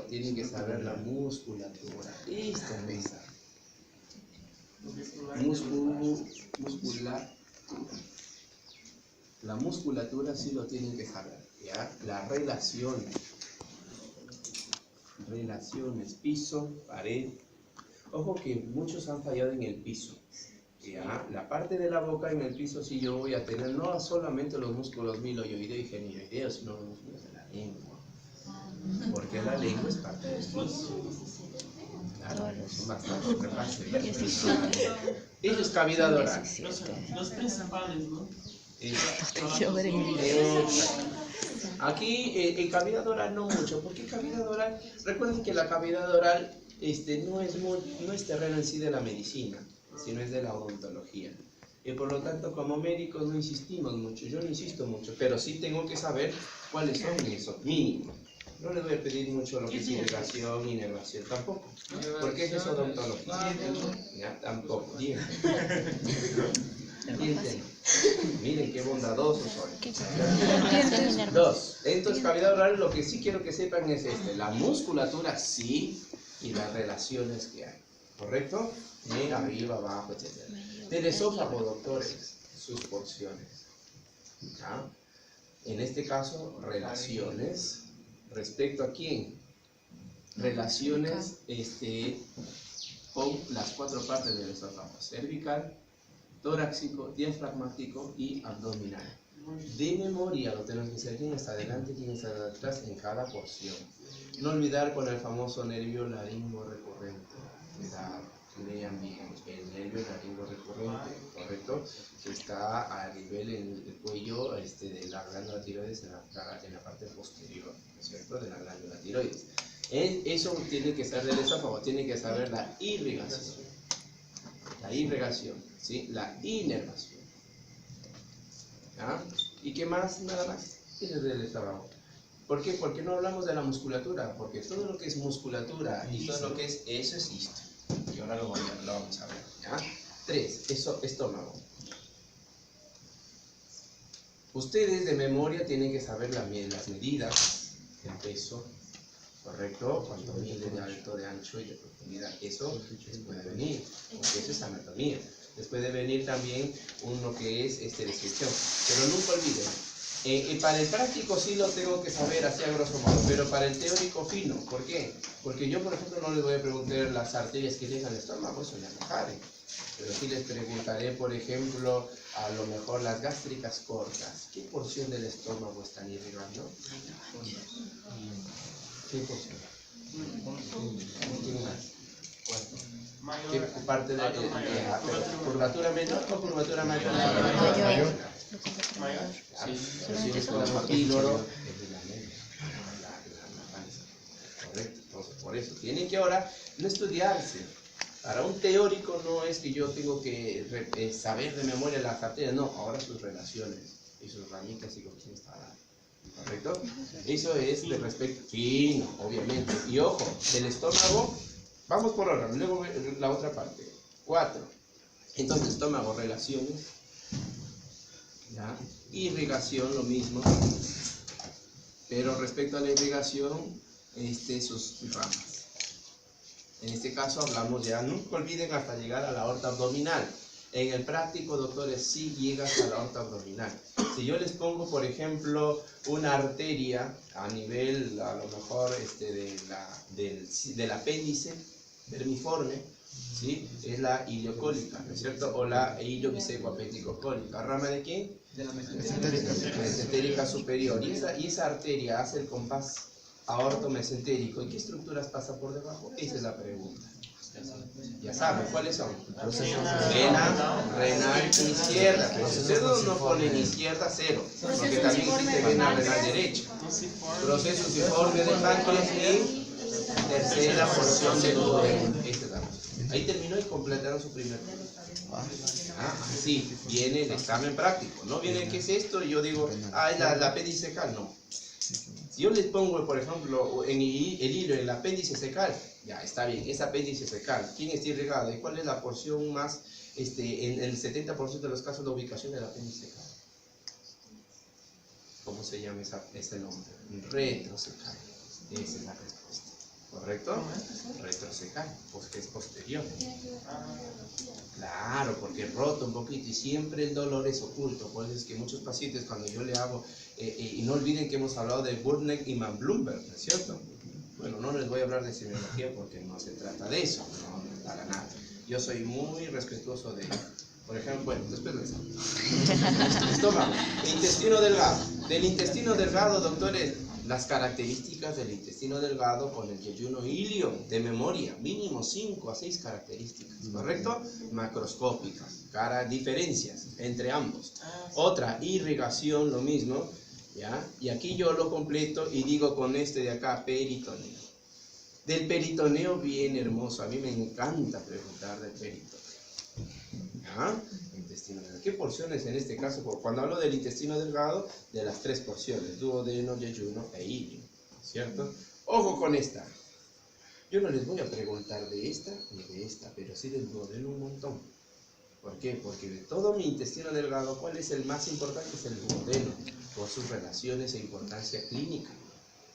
tienen que saber la musculatura. Esta mesa. Musculatura. La musculatura sí lo tienen que saber, ¿ya? Las relaciones, piso, pared. Ojo que muchos han fallado en el piso, ¿ya? La parte de la boca en el piso sí yo voy a tener no solamente los músculos miloioideo y genioideo, sino los músculos de la lengua, porque la lengua es parte del piso. Claro, son bastante capaces. Eso es cavidad oral. Los principales, ¿no? Aquí en cavidad oral no mucho, porque cavidad oral, recuerden que la cavidad oral no es terreno en sí de la medicina, sino es de la odontología. Y por lo tanto, como médicos no insistimos mucho, yo no insisto mucho, pero sí tengo que saber cuáles son esos mínimos. No les voy a pedir mucho lo que es irrigación, inervación, tampoco, porque eso es odontología. Ya, tampoco, dientes. Miren qué bondadosos son. Dos, entonces cavidad oral lo que sí quiero que sepan es la musculatura sí y las relaciones que hay, ¿correcto? Arriba, abajo, etc. Del esófago, doctores, sus porciones. ¿Ya? En este caso, relaciones. ¿Respecto a quién? Relaciones con las 4 partes del esófago: cervical, torácico, diafragmático y abdominal. De memoria lo tenemos que hacer quién está adelante, quién está atrás en cada porción. No olvidar con el famoso nervio laringo recurrente. Lean bien, el nervio laringo recurrente, ¿correcto? Que está a nivel en el cuello de la glándula tiroides en la parte posterior, ¿no es cierto? De la glándula tiroides. Eso tiene que ser del esófago, tiene que saber la irrigación. La irrigación, ¿sí? La inervación. ¿Ya? ¿Y qué más? Nada más. Eso es del estómago. ¿Por qué? Porque no hablamos de la musculatura, porque todo lo que es musculatura y todo lo que es eso es isto. Y ahora lo vamos a ver. ¿Ya? 3. Estómago. Ustedes de memoria tienen que saber las medidas, el peso, ¿correcto? Cuánto mide de alto, de ancho y de profundidad. Eso puede venir, porque eso es anatomía. Les puede venir también uno que es descripción. Pero nunca olviden, para el práctico sí lo tengo que saber así a grosso modo, pero para el teórico fino. ¿Por qué? Porque yo, por ejemplo, no les voy a preguntar las arterias que llegan al estómago, eso ya no saben. Pero sí les preguntaré, por ejemplo, a lo mejor las gástricas cortas. ¿Qué porción del estómago están irrigando? ¿Qué porción? ¿Quién más? ¿Qué parte de la curvatura menor o curvatura mayor? Mayor. Sí, como píloro. Correcto. Entonces, por eso tienen que ahora no estudiarse. Para un teórico no es que yo tengo que saber de memoria las arterias, no, ahora sus relaciones y sus ramitas y con quién está hablando. ¿Correcto? Eso es de respecto fino, obviamente. Y ojo, el estómago, vamos por ahora, luego la otra parte. 4. Entonces, estómago, relaciones. ¿Ya? Irrigación, lo mismo. Pero respecto a la irrigación, sus ramas. En este caso hablamos ya, nunca olviden hasta llegar a la aorta abdominal. En el práctico, doctores, sí llegas a la aorta abdominal. Si yo les pongo, por ejemplo, una arteria a nivel, a lo mejor, del apéndice vermiforme, ¿sí? Es la iliocólica, ¿no es cierto? O la iliobisecoapénticocólica. ¿Rama de quién? De la mesentérica superior. Y esa arteria hace el compás aortomesentérico. ¿Y qué estructuras pasa por debajo? Esa es la pregunta. Ya saben, ¿cuáles son? Vena, renal, izquierda. Los ustedes no ponen izquierda, 0, porque también existe vena renal derecha. Proceso ciforme del páncreas y tercera porción del duodeno. Ahí terminó y completaron su primer curso. Así viene el examen práctico. No viene, ¿qué es esto? Y yo digo, es la apéndice secal. No. Si yo les pongo, por ejemplo, en el hilo, el apéndice secal, ya está bien, es apéndice secal. ¿Quién está irrigado? ¿Y cuál es la porción más, en el 70% de los casos, la ubicación del apéndice secal? ¿Cómo se llama ese nombre? Retrosecal. Esa es la respuesta. ¿correcto? Retrocecal, pues que es posterior. Claro, porque roto un poquito y siempre el dolor es oculto. Por eso es que muchos pacientes cuando yo le hago, y no olviden que hemos hablado de Burnett y Van Bloomberg, ¿no es cierto? Bueno, no les voy a hablar de semiología porque no se trata de eso, no para nada. Yo soy muy respetuoso de, por ejemplo, bueno, después de eso. Estómago, intestino delgado. Del intestino delgado, doctores, las características del intestino delgado con el yeyuno ilio, de memoria, mínimo 5 a 6 características, ¿correcto? Macroscópicas, diferencias entre ambos. Otra, irrigación, lo mismo, ¿ya? Y aquí yo lo completo y digo con este de acá, peritoneo. Del peritoneo bien hermoso, a mí me encanta preguntar del peritoneo. ¿Ya? Intestino delgado. ¿Qué porciones en este caso? Cuando hablo del intestino delgado, de las 3 porciones, duodeno, yeyuno e ilio, ¿cierto? Ojo con esta. Yo no les voy a preguntar de esta ni de esta, pero sí del duodeno un montón. ¿Por qué? Porque de todo mi intestino delgado, ¿cuál es el más importante? Es el duodeno, por sus relaciones e importancia clínica.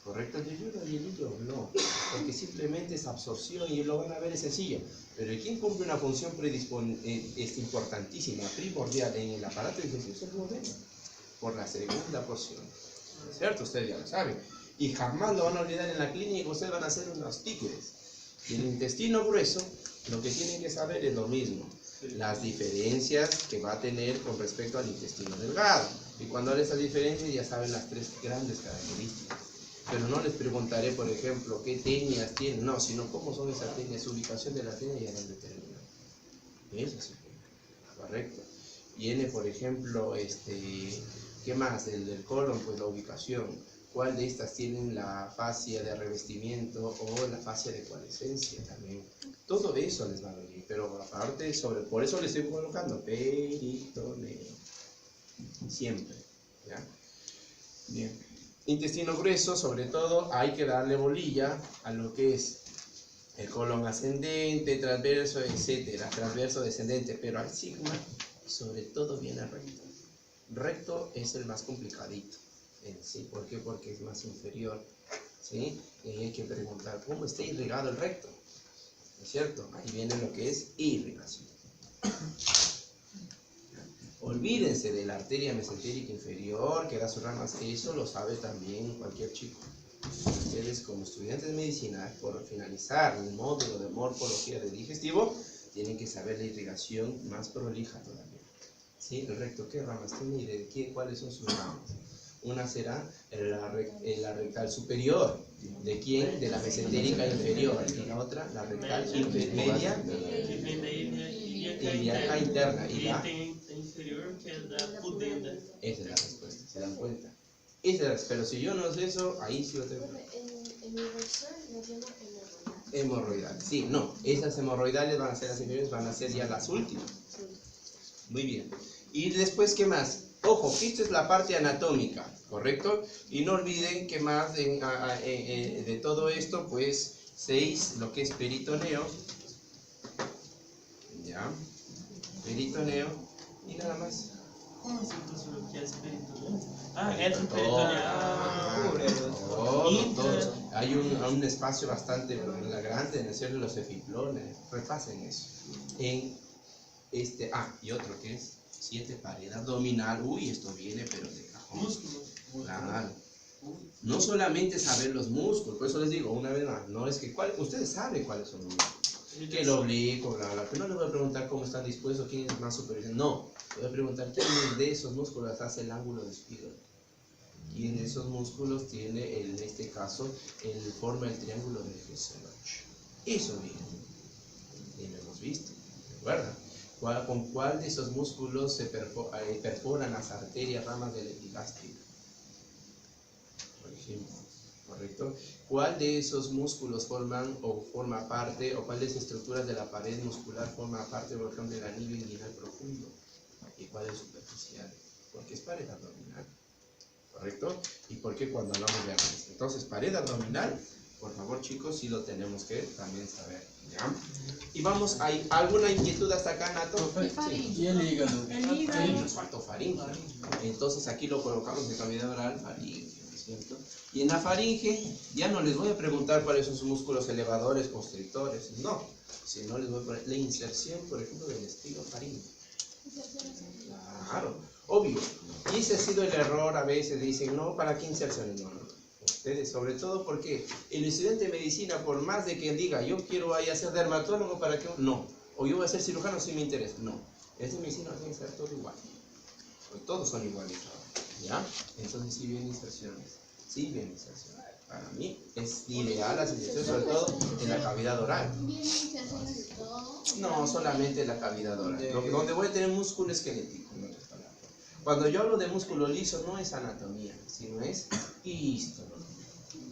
¿Correcto? El yeyuno y el ilio no, porque simplemente es absorción y lo van a ver, es sencillo. Pero ¿quién cumple una función importantísima, primordial en el aparato digestivo? Es el duodeno, por la segunda porción. ¿Cierto? Ustedes ya lo saben. Y jamás lo van a olvidar en la clínica, ustedes van a hacer unos tigres. Y el intestino grueso, lo que tienen que saber es lo mismo. Las diferencias que va a tener con respecto al intestino delgado. Y cuando hable esas diferencias ya saben las 3 grandes características. Pero no les preguntaré, por ejemplo, qué tenias tienen, no, sino cómo son esas tenias, su ubicación de la tenia ya las determina. Eso sí, correcto. Viene, por ejemplo, ¿qué más? El del colon, pues la ubicación. ¿Cuál de estas tienen la fascia de revestimiento o la fascia de coalescencia también? Todo eso les va a venir, pero aparte, por eso les estoy colocando peritoneo. Siempre, ¿ya? Bien. Intestino grueso, sobre todo, hay que darle bolilla a lo que es el colon ascendente, transverso, etcétera, transverso, descendente, pero al sigma, sobre todo, viene recto. Recto es el más complicadito en sí. ¿Por qué? Porque es más inferior, ¿sí? Y hay que preguntar, ¿cómo está irrigado el recto? ¿No es cierto? Ahí viene lo que es irrigación. Olvídense de la arteria mesentérica inferior, que da sus ramas, eso lo sabe también cualquier chico. Ustedes como estudiantes de medicina, por finalizar el módulo de morfología de digestivo, tienen que saber la irrigación más prolija todavía. ¿Sí? El recto, ¿qué ramas tiene y de qué, cuáles son sus ramas? Una será la rectal superior. ¿De quién? De la mesentérica inferior. Y la otra, la rectal intermedia. Y acá interna. Y la inferior, que es la pudenda. Esa es la respuesta, ¿se dan cuenta? Pero si yo no sé eso, ahí sí lo tengo. En mi versión lo llama hemorroidales. Sí, no, esas hemorroidales van a ser las inferiores, van a ser ya las últimas. Muy bien. Y después, ¿qué más? Ojo, esta es la parte anatómica, ¿correcto? Y no olviden que más de todo esto, pues 6, lo que es peritoneo. Ya. Peritoneo. Y nada más. ¿Cómo es entonces lo que es peritoneo? Retroperitoneal. Todo. Hay un espacio bastante grande en el cielo de los epiplones. Repasen eso. Y otro que es 7, pared abdominal. Uy, esto viene, pero de cajón. Músculos. Claro. No solamente saber los músculos, por eso les digo una vez más, no es que ustedes saben cuáles son los músculos. Que el oblicuo, bla, bla. Pero no les voy a preguntar cómo están dispuestos, quién es más superior. No, les voy a preguntar quién de esos músculos hace el ángulo de Spiegel. Quién de esos músculos tiene, en este caso, forma el triángulo de Hesselhoff. Eso viene. Y lo hemos visto, ¿recuerdan? ¿Con cuál de esos músculos se perforan las arterias, ramas del epigástrico? Por ejemplo, ¿correcto? ¿Cuál de esos músculos forma parte, o cuál de esas estructuras de la pared muscular forma parte, por ejemplo, del anillo inguinal profundo? ¿Y cuál es superficial? Porque es pared abdominal, ¿correcto? ¿Y por qué cuando hablamos de artes? Entonces, pared abdominal, por favor, chicos, sí lo tenemos que también saber, ¿ya? Y vamos, ¿hay alguna inquietud hasta acá, Nato? Sí. Y el hígado. Nos faltó faringe. Entonces aquí lo colocamos en cavidad oral, faringe, ¿cierto? Y en la faringe ya no les voy a preguntar cuáles son sus músculos elevadores, constrictores, no, sino les voy a poner la inserción, por ejemplo, del estilo faringe. Claro, obvio. Y ese ha sido el error, a veces dicen, no, ¿para qué inserciones? No, no. Ustedes, sobre todo porque el estudiante de medicina, por más de que diga, yo quiero ahí hacer dermatólogo, ¿para qué? No. O yo voy a ser cirujano si me interesa. No. Es de medicina, tiene que ser todo igual. Pues todos son iguales, ¿ya? Entonces sí vienen inserciones. Sí vienen inserciones. Para mí es ideal las inserciones, sobre todo en la cavidad oral. ¿Vienen inserciones de todo? No, solamente la cavidad oral. Donde voy a tener músculo esquelético. En otras palabras. Cuando yo hablo de músculo liso, no es anatomía, sino es histología.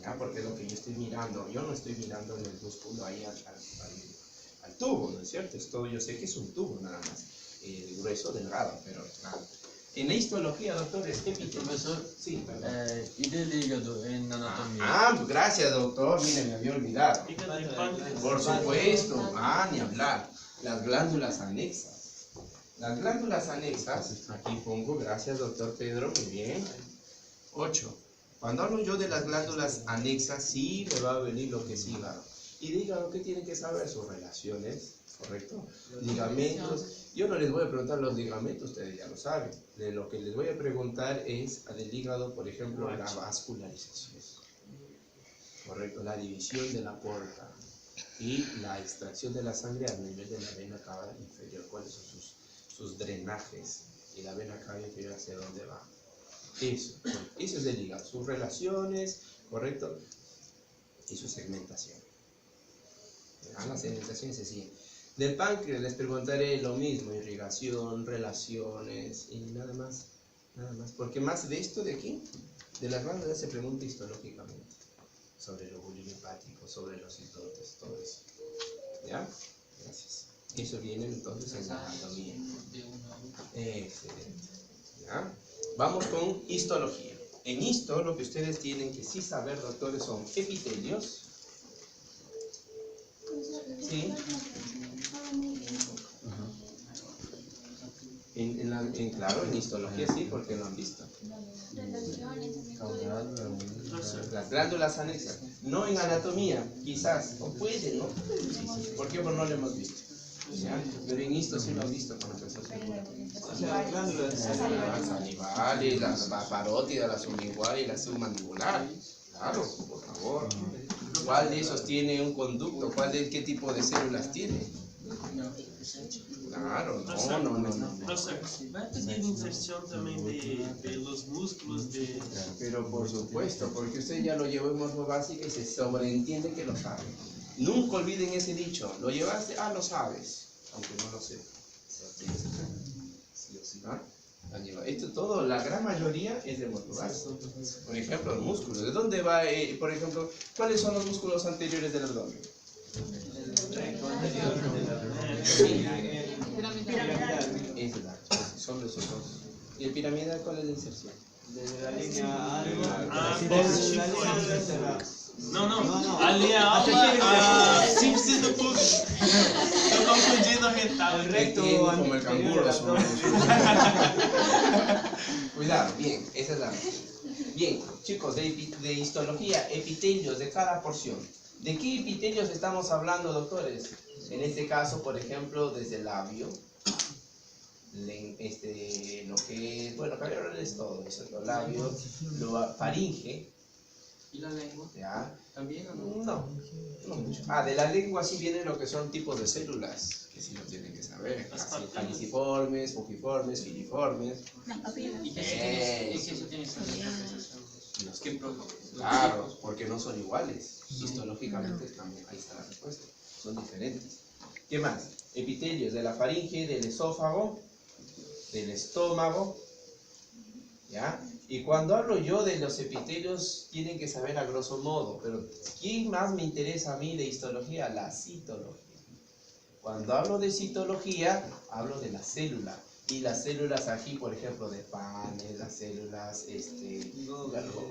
¿Ya? Porque es lo que yo estoy mirando. Yo no estoy mirando en el músculo ahí al tubo, ¿no es cierto? Es todo, yo sé que es un tubo nada más. Grueso, delgado, pero nada. En la histología, doctor, es epitelio. Profesor, Sí, perdón. ¿y del hígado en anatomía? Gracias, doctor. Mire, me había olvidado. Hígado y páncreas. Por supuesto, ni hablar. Las glándulas anexas. Las glándulas anexas, aquí pongo, gracias, doctor Pedro, muy bien. 8. Cuando hablo yo de las glándulas anexas, sí me va a venir lo que es hígado. Y de hígado, ¿qué tienen que saber? Sus relaciones, ¿correcto? Ligamentos. Yo no les voy a preguntar los ligamentos, ustedes ya lo saben. De lo que les voy a preguntar es del hígado, por ejemplo, la vascularización. Correcto, la división de la porta y la extracción de la sangre a nivel de la vena cava inferior. ¿Cuáles son sus drenajes? Y la vena cava inferior, ¿hacia dónde va? Eso es del hígado, sus relaciones, ¿correcto? Y su segmentación. La segmentación es así. Del páncreas les preguntaré lo mismo, irrigación, relaciones y nada más. Nada más. Porque más de esto de aquí, de las glándulas se pregunta histológicamente. Sobre el lóbulo hepático, sobre los islotes, todo eso. ¿Ya? Gracias. Eso viene entonces en la anatomía. Excelente. ¿Ya? Vamos con histología. En histo, lo que ustedes tienen que sí saber, doctores, son epitelios. Sí. Claro, en histología sí, porque lo han visto. Las glándulas anexas. No en anatomía, quizás. O puede, ¿no? ¿Por qué? Porque no lo hemos visto. ¿Ya? Pero en histo sí lo han visto con la persona. Las glándulas Las salivales, las parótidas, la sublingual y la submandibular. Claro, por favor. ¿Cuál de esos tiene un conducto? ¿Qué tipo de células tiene? Claro, no. Profesor, ¿va a tener inserción también de los músculos de...? Pero por supuesto, porque usted ya lo llevó en morfo básica y se sobreentiende que lo sabe. Nunca olviden ese dicho, lo llevaste, lo sabes, aunque no lo sepa. ¿Ah? Esto todo, la gran mayoría es de morfo básico. Por ejemplo, los músculos. ¿De dónde va, por ejemplo, cuáles son los músculos anteriores del abdomen? Exacto, son esos dos. ¿Y el piramidal cuál es la inserción? Desde la línea No. Ali a aula, simples do PUC. Estou confundindo retal. Recto como el canguro. Cuidado, bien, esa es la bien, chicos, de histología, epitelios de cada porción. ¿De qué epitelios estamos hablando, doctores? En este caso, por ejemplo, desde el labio, lo que es, bueno, cavidad es todo, ¿no? Labio, faringe. ¿Y la lengua? ¿Ya? ¿También o no? No mucho. De la lengua sí vienen lo que son tipos de células, que sí lo tienen que saber. Así, caliciformes, fujiformes, filiformes. ¿Y qué eso tiene que saber? Claro, porque no son iguales. Histológicamente también, ahí está la respuesta. Son diferentes. ¿Qué más? Epitelios de la faringe, del esófago, del estómago. ¿Ya? Y cuando hablo yo de los epitelios, tienen que saber a grosso modo, pero ¿quién más me interesa a mí de histología? La citología. Cuando hablo de citología, hablo de la célula. Y las células aquí, por ejemplo, de panes, las células,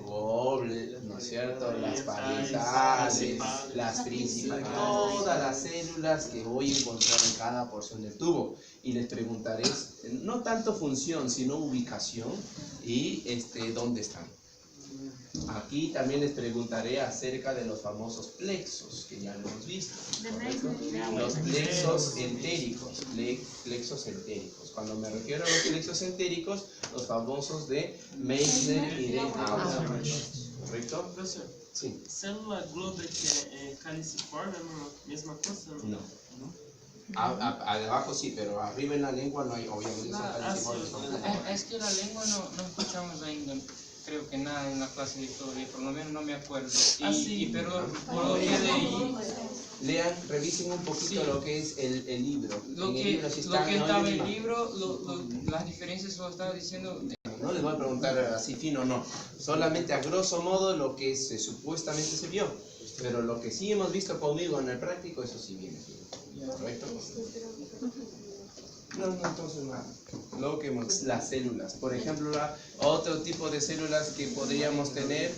Goble, ¿no es cierto? Las parietales, las principales, todas las células que voy a encontrar en cada porción del tubo. Y les preguntaré, no tanto función, sino ubicación y dónde están. Aquí también les preguntaré acerca de los famosos plexos, que ya lo hemos visto. ¿Correcto? Los plexos entéricos, plexos entéricos. Cuando me refiero a los plexos entéricos, los famosos de Meissner y de Auerbach. ¿Correcto? Professor, Sí. célula globe que é caliciforme é a mesma coisa? No. Abajo sí, pero arriba en la lengua no hay, obviamente son caliciformes. Es que la lengua no escuchamos ainda, creo que nada en la clase de historia, por lo menos no me acuerdo. Pero por lo que leí, Lean, revisen un poquito lo que es el libro. lo En el que libro sí está, estaba no, en el libro, las diferencias lo estaba diciendo. no les voy a preguntar así fino, no. Solamente a grosso modo lo que supuestamente se vio. Pero lo que sí hemos visto conmigo en el práctico, eso sí viene. ¿Correcto? No, entonces nada. Luego que las células. Por ejemplo, otro tipo de células que podríamos tener,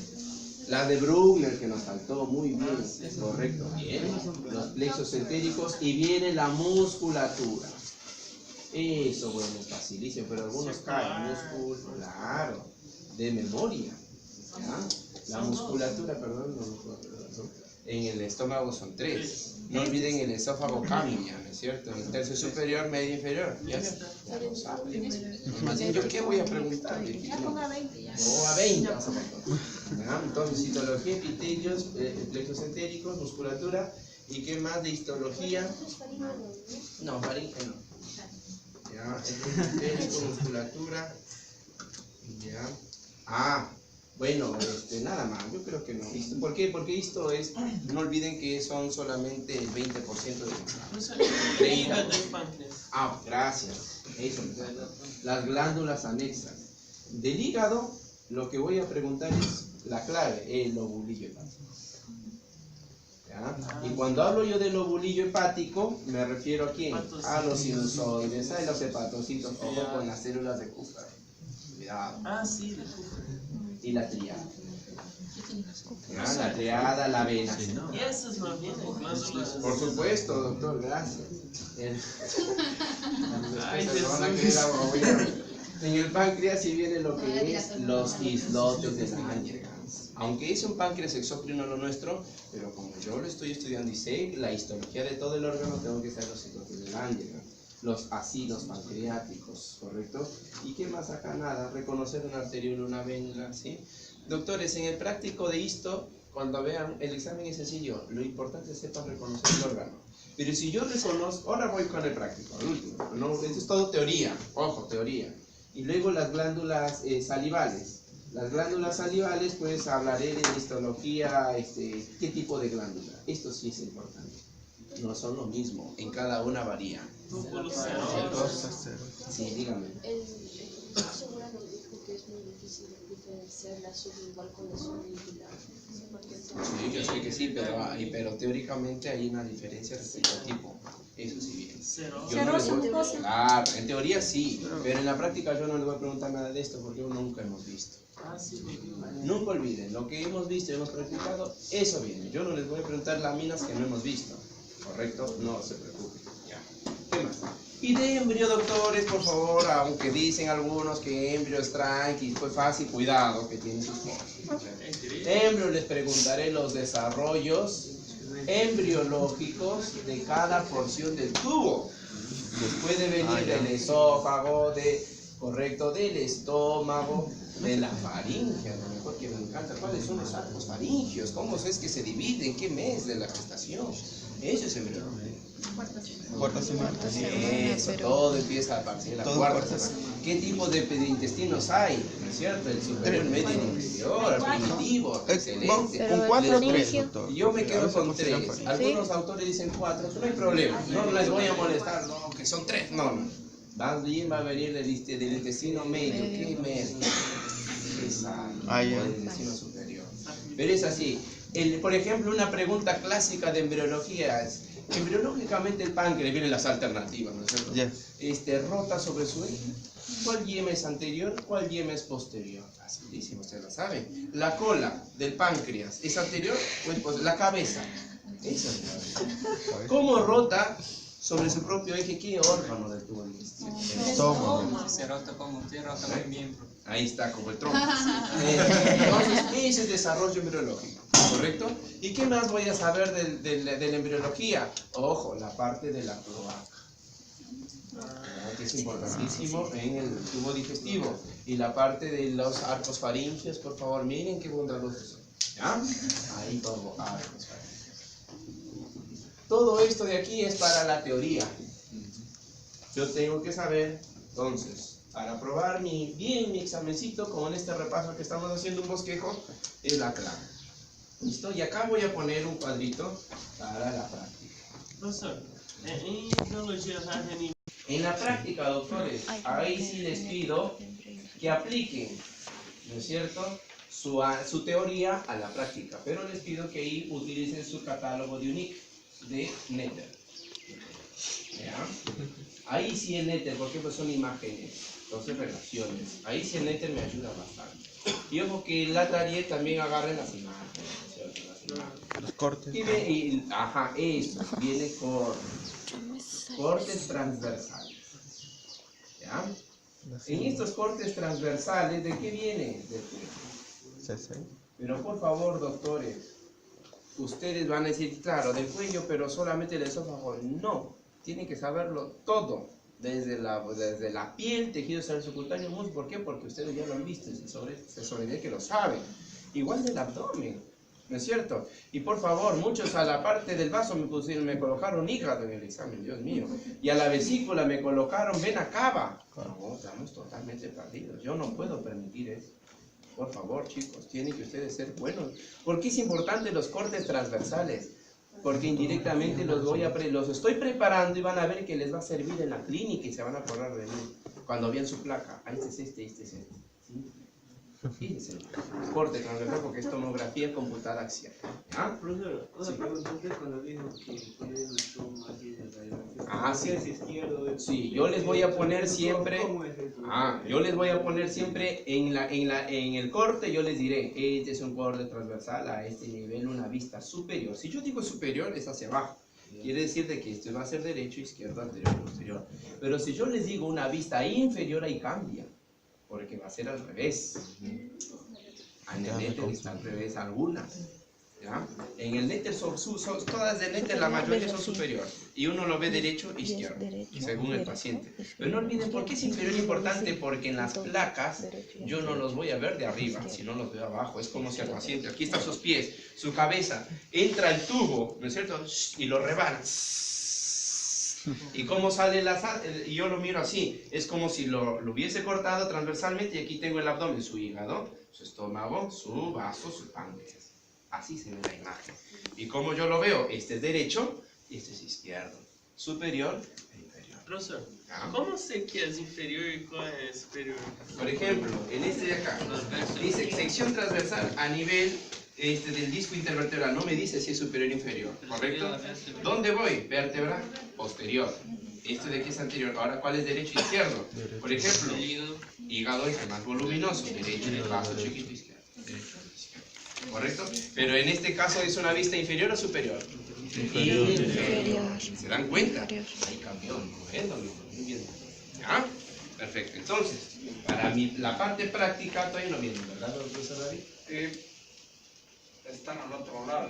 la de Brugner, que nos faltó muy bien. Correcto. Bien. Los plexos entéricos y viene la musculatura. Eso, bueno, es facilísimo, pero algunos caen. Músculo, claro, de memoria. ¿Ya? La musculatura, perdón, en el estómago son 3. No olviden el esófago cambia, ¿no es cierto? El tercio superior, medio inferior. Ya lo saben. Más bien, ¿yo qué voy a preguntar? No, a 20. ¿Ya? Entonces, citología, epitelios, plexos entéricos, musculatura. ¿Y qué más de histología? No, faringe no. Ya, entérico, musculatura. Ya. Bueno, nada más, yo creo que no. ¿Por qué? Porque esto es, no olviden que son solamente el 20% del Professor, 30. hígado e pâncreas. Gracias. Eso me falta. Las glándulas anexas. Del hígado, lo que voy a preguntar es la clave, el lobulillo hepático. ¿Ya? Y cuando hablo yo del lobulillo hepático, me refiero a quién? A los sinusoides, a los hepatocitos, ojo con las células de Kupffer. Cuidado. Sí, de Kupffer. Y la triada. La triada, la vena. E essas não vienen glândulas? Por supuesto, doctor, gracias. Ay, En el páncreas sí viene lo que es los islotes de Langerhans. Aunque es un páncreas exócrino lo nuestro, pero como yo lo estoy estudiando y sé la histología de todo el órgano, tengo que saber los islotes de Langerhans. Los acidos pancreáticos, ¿correcto? ¿Y qué más acá? Nada, reconocer una arteriol, una vena, ¿sí? Doctores, en el práctico de histo, cuando vean, el examen es sencillo, lo importante es sepan reconocer el órgano. Pero si yo reconozco, ahora voy con el práctico, el último, ¿no? Esto es todo teoría, ojo, teoría. Y luego las glándulas salivales. Las glándulas salivales, pues hablaré de histología, qué tipo de glándula. Esto sí es importante. No son lo mismo, en cada una varía. Sí, dígame. El seguro nos dijo que es muy difícil diferenciar la sublingual con la subliminar. Sí, yo sé que sí, pero teóricamente hay una diferencia respecto al tipo. Eso sí bien. Yo no les voy, claro, en teoría sí, pero en la práctica yo no les voy a preguntar nada de esto porque nunca hemos visto. Nunca olviden, lo que hemos visto y hemos practicado, eso viene. Yo no les voy a preguntar láminas que no hemos visto. ¿Correcto? No se preocupen. Ya. ¿Qué más? Y de embrio, doctores, por favor, aunque dicen algunos que embrio es tranqui, fue fácil, cuidado, que tienen sus cosas. Embrio, les preguntaré los desarrollos embriológicos de cada porción del tubo. Les puede venir del esófago, correcto, del estómago, de la faringe, a lo mejor que me encanta. ¿Cuáles son los arcos faringios? ¿Cómo es que se dividen? ¿Qué mes de la gestación? Eso es embriología. Cuarta semana. Eso, todo empieza a partir de la cuarta semana. ¿Qué tipo de intestinos hay? ¿No es cierto? El superior, el medio y el inferior, el primitivo, excelente. Con 4 o 3, doctor. Yo me quedo con 3. Algunos autores dicen 4, no hay problema. No les voy a molestar, no, que son 3. No. También va a venir del intestino medio. ¿Qué medio? El intestino superior. Pero es así. Por ejemplo, una pregunta clásica de embriología es: embriológicamente el páncreas, vienen las alternativas, ¿no es cierto? Rota sobre su eje. ¿Cuál yema es anterior? ¿Cuál yema es posterior? Facilísimo, ustedes lo saben. La cola del páncreas, ¿es anterior o es posterior? La cabeza. Eso es. ¿Cómo rota sobre su propio eje? ¿Qué órgano del tubo digestivo? Se rota como usted rota muy bien. Ahí está, como el tronco. Entonces, ese es desarrollo embriológico, ¿correcto? ¿Y qué más voy a saber de la embriología? Ojo, la parte de la cloaca, que es importantísimo en el tubo digestivo. Y la parte de los arcos faríngeos, por favor, miren qué bondadosos son. ¿Ya? Ahí pongo arcos faríngeos. Todo esto de aquí es para la teoría. Yo tengo que saber, entonces, para aprobar bien mi examencito, con este repaso que estamos haciendo, un bosquejo, es la clave. ¿Listo? Y acá voy a poner un cuadrito para la práctica. Profesor, em biologia já tem. En la práctica, doctores, ahí sí les pido que apliquen, ¿no es cierto?, su teoría a la práctica. Pero les pido que ahí utilicen su catálogo de UNIC, de Netter. ¿Ya? Ahí sí en Netter, porque pues son imágenes, entonces relaciones. Ahí sí en Netter me ayuda bastante. Y ojo que la tarea también agarren las imágenes, ¿no es cierto? Las imágenes. Los cortes. Ajá, eso, viene con cortes transversales. ¿Ya? En estos cortes transversales, ¿de qué viene? De CC. Pero por favor, doctores, ustedes van a decir, claro, del cuello, pero solamente el esófago. No, tienen que saberlo todo. Desde la piel, tejido subcutáneo, muslo. ¿Por qué? Porque ustedes ya lo han visto, se sobre que lo saben. Igual del abdomen, ¿no es cierto? Y por favor, muchos a la parte del vaso me colocaron hígado en el examen, Dios mío. Y a la vesícula me colocaron vena cava. No, estamos totalmente perdidos. Yo no puedo permitir eso. Por favor, chicos, tienen que ustedes ser buenos. ¿Por qué es importante los cortes transversales? Porque indirectamente los estoy preparando y van a ver que les va a servir en la clínica y se van a acordar de mí. Cuando vean su placa, este es este. ¿Sí? Fíjense, corte transversal porque es tomografía computada axial. ¿Ah? Profesor, una Sí. pregunta. Usted cuando dijo que tiene el toma aquí de radiografía, Ah, sí. ¿es izquierdo? Sí, yo les voy a poner siempre. ¿Cómo es eso? Yo les voy a poner siempre en el corte, yo les diré, este es un corte transversal a este nivel, una vista superior. Si yo digo superior, es hacia abajo. Quiere decir de que esto va a ser derecho, izquierdo, anterior, posterior. Pero si yo les digo una vista inferior, ahí cambia. Porque va a ser al revés. En el Netter está al revés algunas. ¿Ya? En el Netter todas de Netter, la mayoría son superior. Y uno lo ve derecho e izquierdo, según el paciente. Pero no olviden por qué es inferior importante, porque en las placas yo no los voy a ver de arriba, sino los veo abajo. Es como si al paciente, aquí están sus pies, su cabeza, entra el tubo, ¿no es cierto? Y lo rebana. ¿Y cómo sale la sangre? Y yo lo miro así, es como si lo hubiese cortado transversalmente y aquí tengo el abdomen, su hígado, su estómago, su vaso, su páncreas. Así se ve la imagen. ¿Y cómo yo lo veo? Este es derecho y este es izquierdo. Superior e inferior. Profesor, ¿Ya? ¿cómo sé qué es inferior y cuál es superior? Por ejemplo, en este de acá, dice sección transversal a nivel del disco intervertebral. No me dice si es superior o inferior, ¿correcto? ¿Dónde voy? Vértebra posterior. Este de aquí es anterior. Ahora, ¿cuál es derecho e izquierdo? Por ejemplo, hígado es el más voluminoso. Derecho, el vaso chiquito, izquierdo. Derecho, izquierdo. ¿Correcto? Pero en este caso, ¿es una vista inferior o superior? Inferior. ¿Se dan cuenta? Ahí cambió, muy bien. ¿Ya? Perfecto. Entonces, para la parte práctica, todavía no viene, ¿verdad, profesor David? Están al otro lado,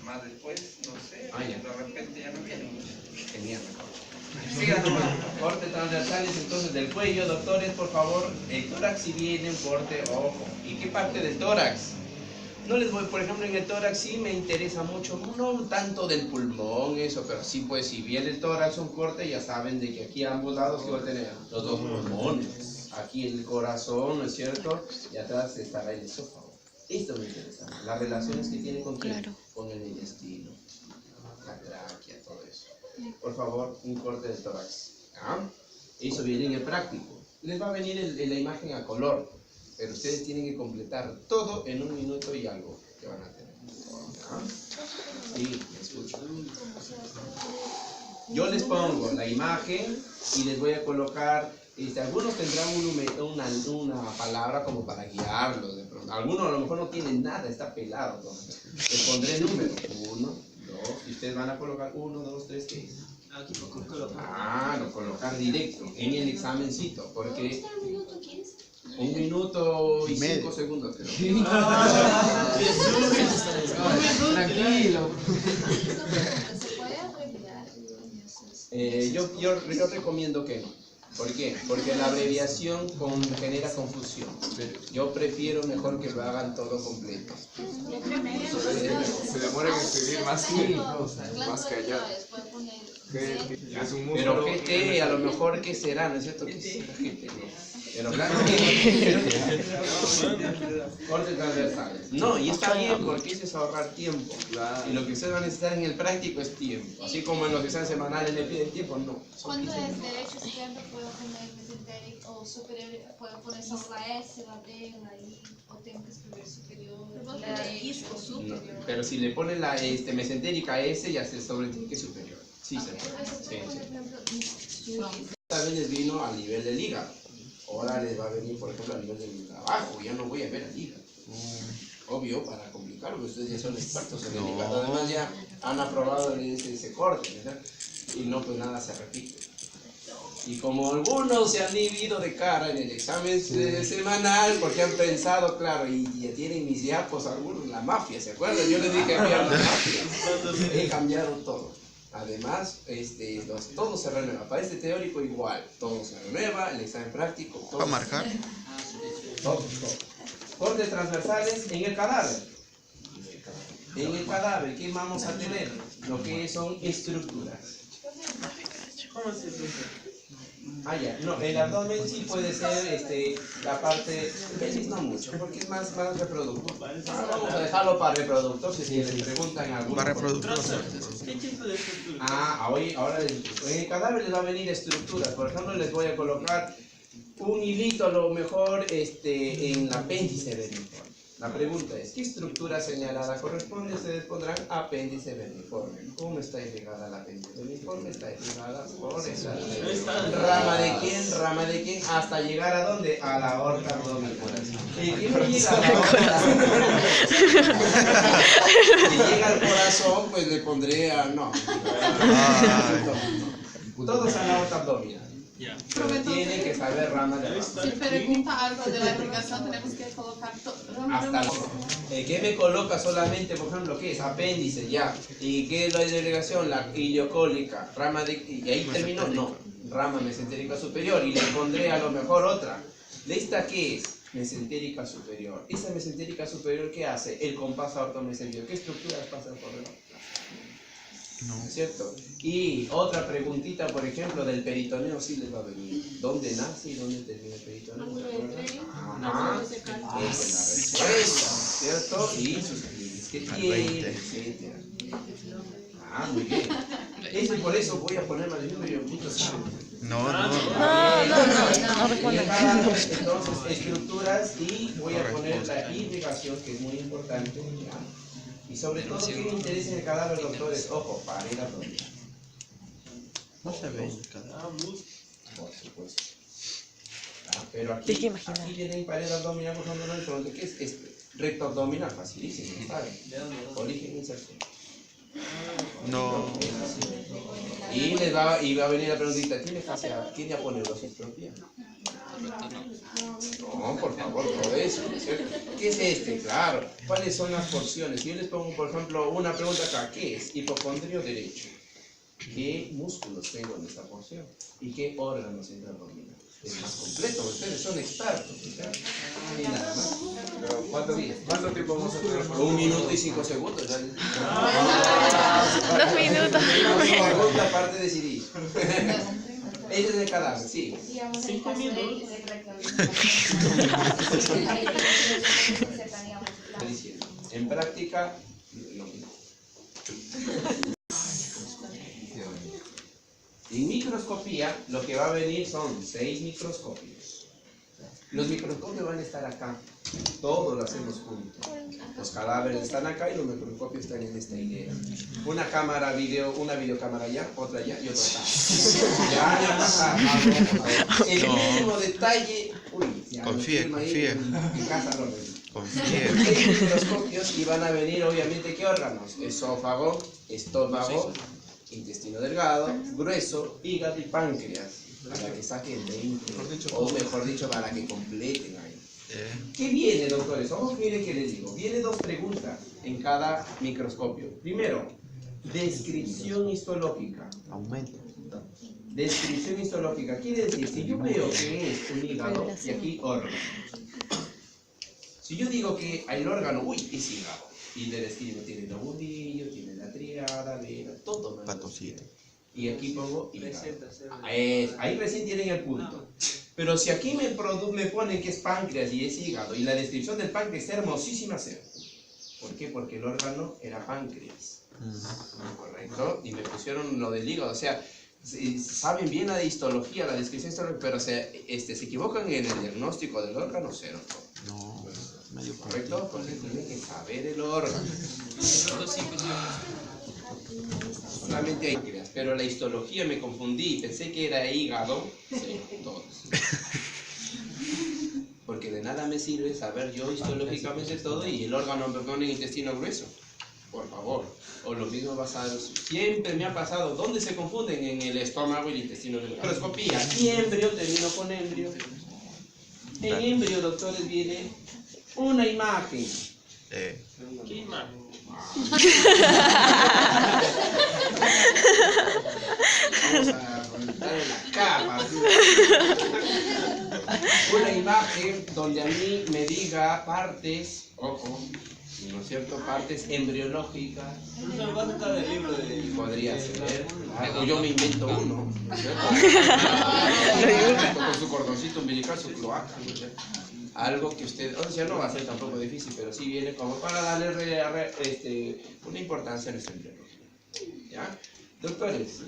más después, no sé, Ah, ya. de repente ya no vienen. Genial. Sigan nomás. Cortes transversales entonces del cuello, doctores, por favor. El tórax si viene un corte, ojo. ¿Y qué parte del tórax? No les voy, por ejemplo, en el tórax sí me interesa mucho, no tanto del pulmón, eso, pero sí, pues si viene el tórax un corte, ya saben de que aquí a ambos lados que va a tener los dos pulmones. Aquí el corazón, ¿no es cierto? Y atrás estará el esófago. Esto me interesa, las relaciones que tiene con, con el intestino, la tráquea, todo eso. Por favor, un corte del tórax. ¿Ah? Eso viene en el práctico. Les va a venir la imagen a color, pero ustedes tienen que completar todo en 1 minuto y algo que van a tener. ¿Ah? Sí, me escucho. Yo les pongo la imagen y les voy a colocar, algunos tendrán una palabra como para guiarlos. De pronto. Algunos a lo mejor no tienen nada, está pelado. Entonces. Les pondré números. 1, 2, y ustedes van a colocar 1, 2, 3, ¿qué es? Aquí por colocar. Lo colocar directo en el examencito, porque... ¿Un minuto quieres? 1 minuto y 5 segundos, creo. Tranquilo. ¿Se puede abreviar? Yo recomiendo que no. ¿Por qué? Porque la abreviación genera confusión. Yo prefiero mejor que lo hagan todo completo. Se demora en escribir más que allá. Es un músculo. Pero GT, a lo mejor, ¿qué será? ¿No es cierto? ¿Qué será GT? Pero claro, cortes transversales. No, y está bien porque eso es ahorrar tiempo. Y lo que ustedes van a necesitar en el práctico es tiempo. Así como en los exámenes semanales le piden tiempo, no. Cuando es derecho izquierdo puedo poner mesentérico o superior, puedo poner solo la S, la D, la I, o tengo que escribir superior, la X o No, superior. pero si le ponen la mesentérica S, ya se sobreentiende que es superior. Sí, se puede. Sí. También les vino al nivel del hígado. Ahora les va a venir, por ejemplo, a nivel del trabajo. Ya no voy a ver al hígado. Obvio, para complicarlo, ustedes ya son expertos en el hígado. Además, ya han aprobado ese corte, ¿verdad? Y no, pues nada se repite. Y como algunos se han ido de cara en el examen semanal, porque han pensado, claro, y ya tienen mis diapos, algunos, la mafia, ¿se acuerdan? Yo les dije que había la mafia. He cambiado todo. Además, todo se renueva. Para este teórico igual, todo se renueva, el examen práctico, todo. ¿Para marcar? Todo. Cortes transversales en el cadáver. En el cadáver, ¿qué vamos a tener? Lo que son estructuras. ¿Cómo se dice? Ah, ya. No, el abdomen sí puede ser la parte. Pelvis no mucho, porque es más reproductor. Vamos a dejarlo para reproductor, si les preguntan algo. Para reproductor. ¿Qué tipo de estructura? Ahora en el cadáver les va a venir estructuras. Por ejemplo, les voy a colocar un hilito a lo mejor en la apéndice vermiforme. La pregunta es, ¿qué estructura señalada corresponde? Ustedes pondrán apéndice vermiforme. ¿Cómo está irrigada la apéndice vermiforme? Está irrigada por esa rama de quién, hasta llegar a dónde? A la aorta abdominal. ¿Y quién no llega a la aorta? Si llega al corazón, pues le pondré no. Todos a la aorta abdominal. Pero tienen que saber rama de abajo. Si pregunta algo de la irrigación, tenemos que colocar Hasta ¿qué me coloca solamente, por ejemplo, qué es? Apéndice, ya. ¿Y qué es la irrigación? La ileocólica, rama de... ¿Y ahí terminó? No. Rama mesentérica superior. Y le pondré a lo mejor otra. ¿De esta qué es? Mesentérica superior. ¿Esa mesentérica superior qué hace? El compás aortomesentérico. ¿Qué estructuras pasan por debajo? ¿No es cierto? Y otra preguntita, por ejemplo, del peritoneo sí les va a venir. ¿Dónde nace y dónde termina el peritoneo? Ajá. Esa es la respuesta, ¿cierto? Y sus pliegues que tiene, etc. Muy bien. Por eso voy a poner más de un punto. No respondan. Entonces, estructuras y voy a poner la irrigación, que es muy importante. ¿Ya? Y sobre todo, ¿qué me interesa en el cadáver, doctores? Ojo, para ir a dormir. No se ve el cadáver. Por supuesto. Pero aquí viene pared abdominal, por ejemplo, ¿qué es este? Recto abdominal, facilísimo, ¿saben? Origen inserción. No. Y va a venir la preguntita, ¿tiene aponeurosistropía? No, por favor, todo eso, ¿no es cierto? ¿Qué es este? Claro. ¿Cuáles son las porciones? Si yo les pongo, por ejemplo, una pregunta acá, ¿qué es? Hipocondrio derecho. ¿Qué músculos tengo en esta porción? ¿Y qué órganos intraabdominales? Es más completo, ustedes son expertos, ¿verdad? Y nada más. Pero ¿cuánto tiempo vamos a tener? 1 minuto y 5 segundos. 2 minutos. Segunda parte decidí. Ese es el cadáver, sí. 5 minutos. En práctica, lo mismo. En microscopía, lo que va a venir son 6 microscopios. Los microscopios van a estar acá. Todos lo hacemos juntos. Los cadáveres están acá y los microscopios están en esta hilera. Una cámara video, una videocámara allá, otra allá y otra acá. El mínimo detalle. Confíe. En casa no. Confíe. 6 microscopios y van a venir obviamente ¿qué órganos? Esófago, estómago, intestino delgado, grueso, hígado y páncreas. para que saquen 20, o mejor dicho, para que completen ahí. Eh, ¿Qué viene, doctores? Vamos, miren qué les digo. Viene 2 preguntas en cada microscopio. Primero, descripción histológica. aumenta. Descripción histológica quiere decir, si yo veo que es un hígado y aquí órgano. Si yo digo que el órgano, uy, es hígado, y le describo, tiene lobulillo, tiene la triada, vena, todo. Patocito. Y aquí pongo hígado. Ahí recién tienen el punto. Pero si aquí me ponen que es páncreas y es hígado, y la descripción del páncreas es hermosísima, cero. ¿Por qué? Porque el órgano era páncreas. ¿Correcto? Y me pusieron lo del hígado, o sea, saben bien la de histología, la descripción histológica, pero se equivocan en el diagnóstico del órgano, cero. No, medio ¿Correcto? Porque tienen que saber el órgano. Solamente hay páncreas, pero la histología me confundí, pensé que era hígado, sí, todos. Porque de nada me sirve saber yo histológicamente todo y el órgano me pone en intestino grueso. Por favor. O lo mismo basado. Siempre me ha pasado. ¿Dónde se confunden? En el estómago y el intestino grueso. Microscopía. Y embrio, termino con embrio. En embrio, doctores, viene una imagen. Eh, ¿Qué imagen? Vamos a ponerle la capa. Una imagen donde a mí me diga partes, ojo, ¿no es cierto? Partes embriológicas. No va a sacar el libro de... Podría ser. O yo me invento uno. ¿no es cierto? Con su cordoncito umbilical, su cloaca. ¿no es cierto? Algo que usted, o sea, no va a ser tampoco difícil, pero sí viene como para darle una importancia a nuestra embriología. ¿Ya? Doctores.